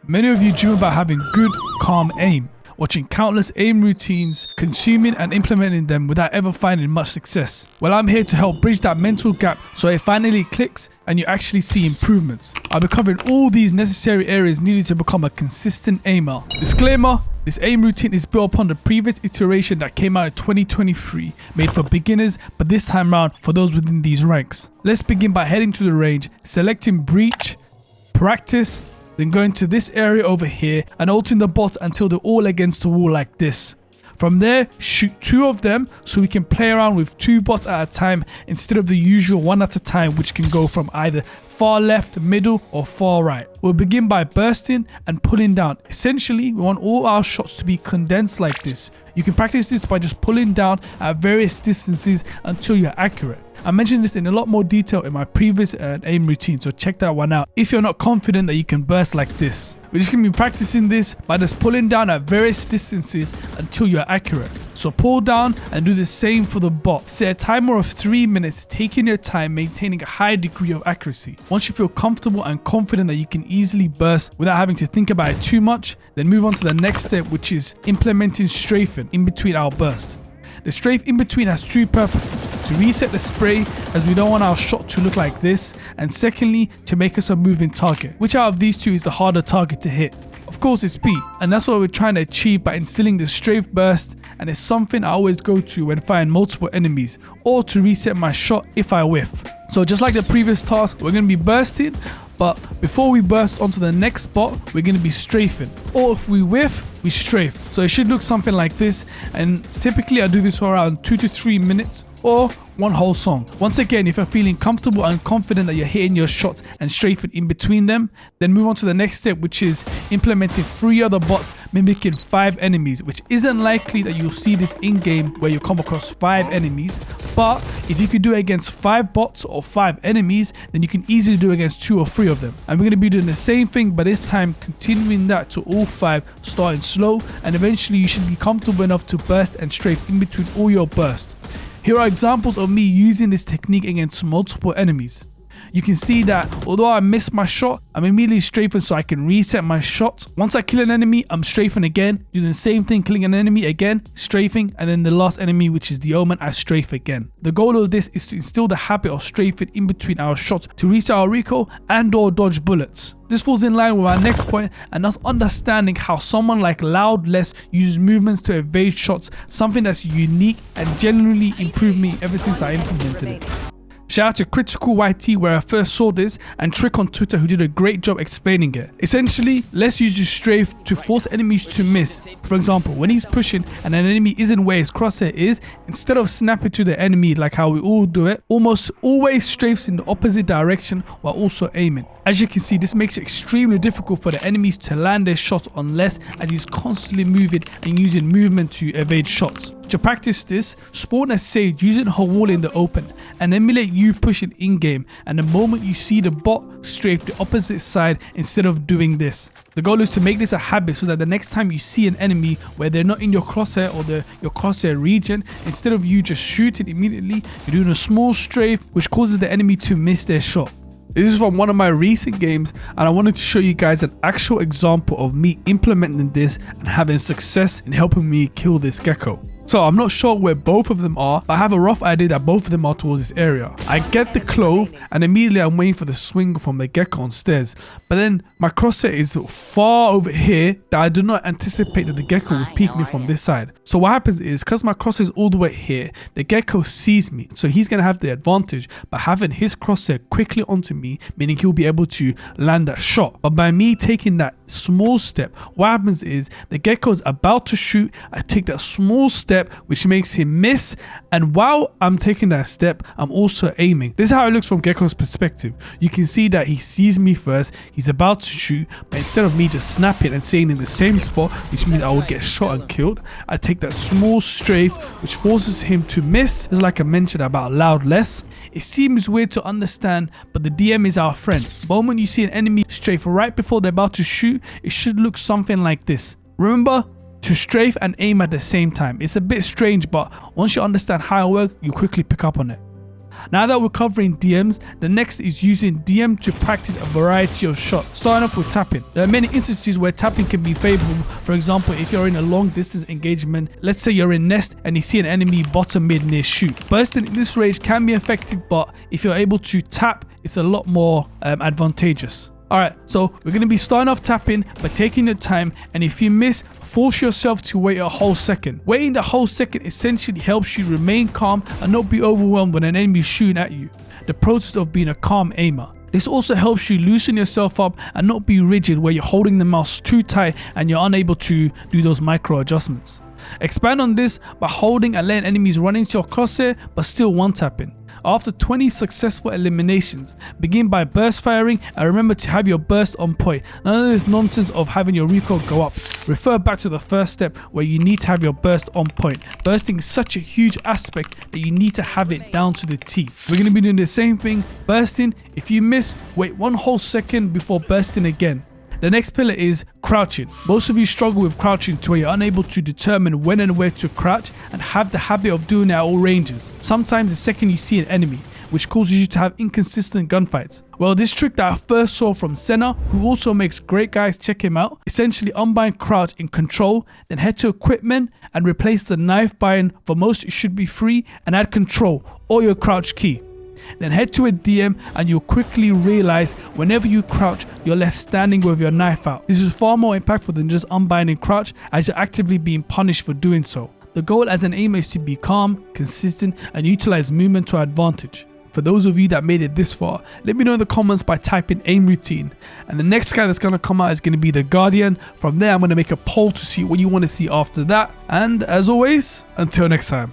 Many of you dream about having good, calm aim, watching countless aim routines, consuming and implementing them without ever finding much success. Well, I'm here to help bridge that mental gap so it finally clicks and you actually see improvements. I'll be covering all these necessary areas needed to become a consistent aimer. Disclaimer: this aim routine is built upon the previous iteration that came out in 2023, made for beginners, but this time around for those within these ranks. Let's begin by heading to the range, selecting breach, practice, then going to this area over here and ulting the bots until they're all against the wall like this. From there, shoot 2 of them so we can play around with 2 bots at a time instead of the usual 1 at a time, which can go from either far left, middle or far right. We'll begin by bursting and pulling down. Essentially, we want all our shots to be condensed like this. You can practice this by just pulling down at various distances until you're accurate. I mentioned this in a lot more detail in my previous aim routine, so check that one out if you're not confident that you can burst like this. We're just going to be practicing this by just pulling down at various distances until you're accurate. So pull down and do the same for the bot. Set a timer of 3 minutes, taking your time, maintaining a high degree of accuracy. Once you feel comfortable and confident that you can easily burst without having to think about it too much, then move on to the next step, which is implementing strafing in between our burst. The strafe in between has 2 purposes: to reset the spray, as we don't want our shot to look like this, and secondly, to make us a moving target. Which out of these 2 is the harder target to hit? Of course it's B, and that's what we're trying to achieve by instilling the strafe burst, and it's something I always go to when fighting multiple enemies, or to reset my shot if I whiff. So just like the previous task, we're going to be bursting, but before we burst onto the next spot, we're going to be strafing, or if we whiff, we strafe. So it should look something like this, and typically I do this for around 2 to 3 minutes or 1 whole song. Once again, if you're feeling comfortable and confident that you're hitting your shots and strafing in between them, then move on to the next step, which is implementing 3 other bots mimicking 5 enemies, which isn't likely that you'll see this in game where you come across 5 enemies, but if you could do it against 5 bots or 5 enemies, then you can easily do it against 2 or 3 of them. And we're going to be doing the same thing, but this time continuing that to all 5, starting slow, and eventually you should be comfortable enough to burst and strafe in between all your bursts. Here are examples of me using this technique against multiple enemies. You can see that although I missed my shot, I'm immediately strafing so I can reset my shot. Once I kill an enemy, I'm strafing again, doing the same thing, killing an enemy again, strafing, and then the last enemy, which is the Omen, I strafe again. The goal of this is to instill the habit of strafing in between our shots to reset our recoil and or dodge bullets. This falls in line with our next point, and that's understanding how someone like Loudless uses movements to evade shots, something that's unique and genuinely improved me ever since I implemented it. Shout out to Critical YT where I first saw this, and Trick on Twitter who did a great job explaining it. Essentially, let's use the strafe to force enemies to miss. For example, when he's pushing and an enemy isn't where his crosshair is, instead of snapping to the enemy like how we all do it, almost always strafes in the opposite direction while also aiming. As you can see, this makes it extremely difficult for the enemies to land their shots unless as he's constantly moving and using movement to evade shots. To practice this, spawn a Sage using her wall in the open and emulate you pushing in-game, and the moment you see the bot, strafe the opposite side instead of doing this. The goal is to make this a habit so that the next time you see an enemy where they're not in your crosshair or your crosshair region, instead of you just shooting immediately, you're doing a small strafe which causes the enemy to miss their shot. This is from one of my recent games, and I wanted to show you guys an actual example of me implementing this and having success in helping me kill this gecko. So I'm not sure where both of them are, but I have a rough idea that both of them are towards this area. I get the clove and immediately I'm waiting for the swing from the gecko on stairs. But then my crosshair is far over here that I do not anticipate that the gecko will peek me from this side. So what happens is, because my crosshair is all the way here, the gecko sees me. So he's going to have the advantage by having his crosshair quickly onto me, meaning he'll be able to land that shot. But by me taking that small step, what happens is the gecko is about to shoot, I take that small step which makes him miss, and while I'm taking that step, I'm also aiming. This is how it looks from Gecko's perspective. You can see that he sees me first, he's about to shoot, but instead of me just snapping and staying in the same spot, which means I will get shot and killed, I take that small strafe which forces him to miss. Just like I mentioned about Loudless, it seems weird to understand, but the DM is our friend. The moment you see an enemy strafe right before they're about to shoot, it should look something like this. Remember to strafe and aim at the same time. It's a bit strange, but once you understand how it works, you quickly pick up on it. Now that we're covering DMs, the next is using DM to practice a variety of shots, starting off with tapping. There are many instances where tapping can be favorable. For example, if you're in a long distance engagement, let's say you're in nest and you see an enemy bottom mid near shoot. Bursting in this range can be effective, but if you're able to tap, it's a lot more advantageous. Alright, so we're going to be starting off tapping by taking your time, and if you miss, force yourself to wait a whole second. Waiting the whole second essentially helps you remain calm and not be overwhelmed when an enemy is shooting at you. The process of being a calm aimer. This also helps you loosen yourself up and not be rigid where you're holding the mouse too tight and you're unable to do those micro adjustments. Expand on this by holding and letting enemies run into your crosshair but still one-tapping. After 20 successful eliminations, begin by burst firing and remember to have your burst on point. None of this nonsense of having your recoil go up. Refer back to the first step where you need to have your burst on point. Bursting is such a huge aspect that you need to have it down to the T. We're going to be doing the same thing, bursting. If you miss, wait one whole second before bursting again. The next pillar is crouching. Most of you struggle with crouching to where you're unable to determine when and where to crouch and have the habit of doing it at all ranges. Sometimes the second you see an enemy, which causes you to have inconsistent gunfights. Well, this trick that I first saw from Senna, who also makes great guys, check him out. Essentially unbind crouch in control, then head to equipment and replace the knife bind, for most it should be free, and add control or your crouch key. Then head to a DM and you'll quickly realize whenever you crouch, you're left standing with your knife out. This is far more impactful than just unbinding crouch, as you're actively being punished for doing so. The goal as an aimer is to be calm, consistent, and utilize movement to advantage. For those of you that made it this far, let me know in the comments by typing aim routine. And the next guy that's going to come out is going to be the Guardian. From there, I'm going to make a poll to see what you want to see after that. And as always, until next time.